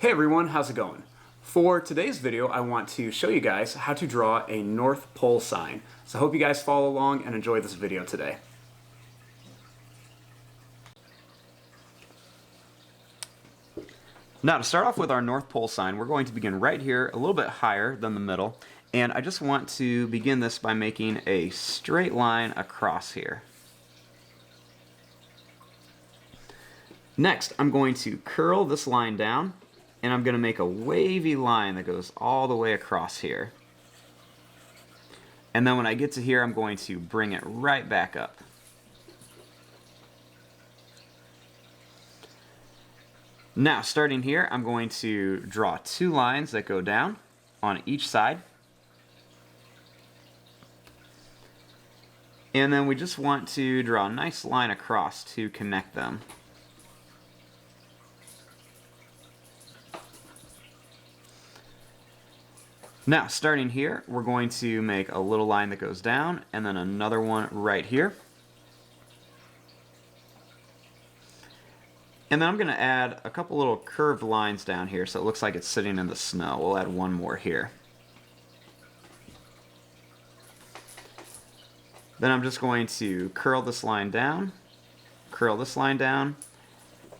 Hey everyone, how's it going? For today's video, I want to show you guys how to draw a North Pole sign. So I hope you guys follow along and enjoy this video today. Now to start off with our North Pole sign, we're going to begin right here, a little bit higher than the middle, and I just want to begin this by making a straight line across here. Next, I'm going to curl this line down, and I'm going to make a wavy line that goes all the way across here. And then when I get to here, I'm going to bring it right back up. Now, starting here, I'm going to draw two lines that go down on each side. And then we just want to draw a nice line across to connect them. Now, starting here, we're going to make a little line that goes down, and then another one right here. And then I'm going to add a couple little curved lines down here so it looks like it's sitting in the snow. We'll add one more here. Then I'm just going to curl this line down,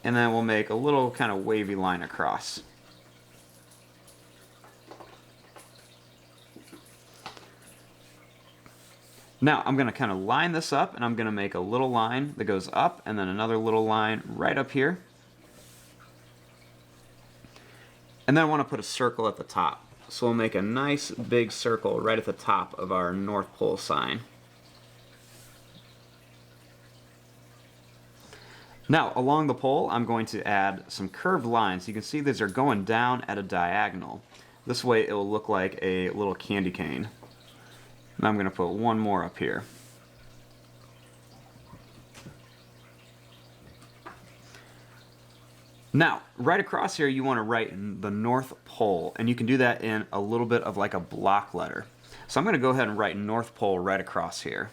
and then we'll make a little kind of wavy line across. Now I'm going to kind of line this up, and I'm going to make a little line that goes up and then another little line right up here. And then I want to put a circle at the top. So we'll make a nice big circle right at the top of our North Pole sign. Now along the pole I'm going to add some curved lines. You can see these are going down at a diagonal. This way it will look like a little candy cane. And I'm going to put one more up here. Now, right across here you want to write the North Pole, and you can do that in a little bit of like a block letter. So I'm going to go ahead and write North Pole right across here.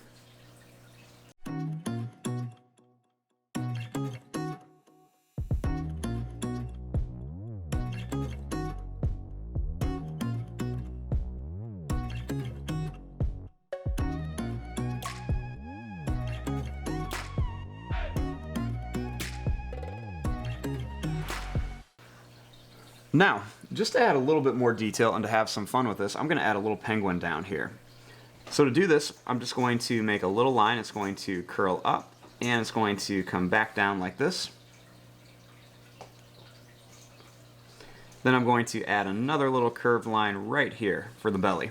Now, just to add a little bit more detail and to have some fun with this, I'm going to add a little penguin down here. So to do this, I'm just going to make a little line. It's going to curl up, and it's going to come back down like this. Then I'm going to add another little curved line right here for the belly.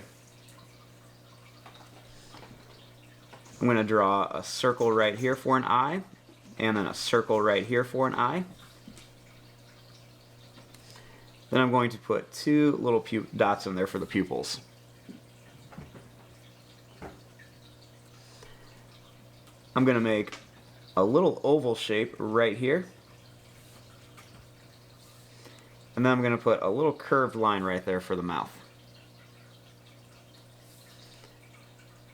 I'm going to draw a circle right here for an eye, and then a circle right here for an eye. Then I'm going to put two little dots in there for the pupils. I'm going to make a little oval shape right here. And then I'm going to put a little curved line right there for the mouth.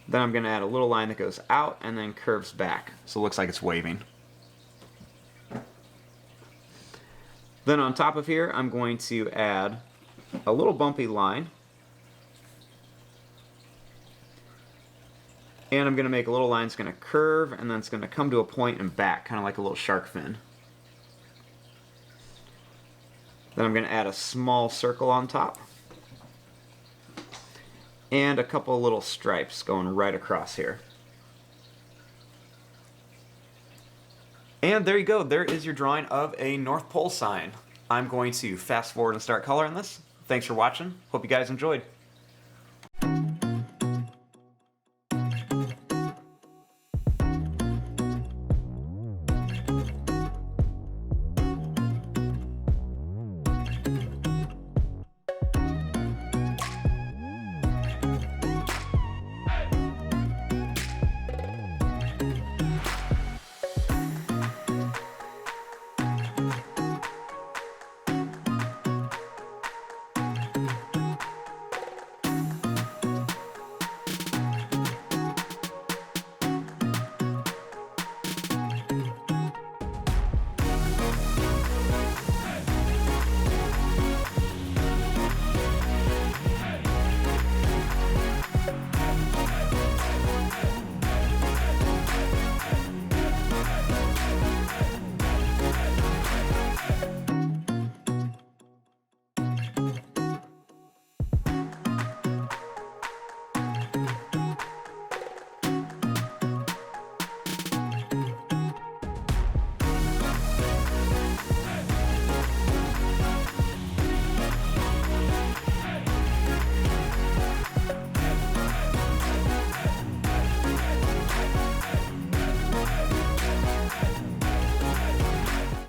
Then I'm going to add a little line that goes out and then curves back, so it looks like it's waving. Then on top of here, I'm going to add a little bumpy line. And I'm going to make a little line that's going to curve, and then it's going to come to a point and back, kind of like a little shark fin. Then I'm going to add a small circle on top. And a couple of little stripes going right across here. And there you go, there is your drawing of a North Pole sign. I'm going to fast forward and start coloring this. Thanks for watching. Hope you guys enjoyed.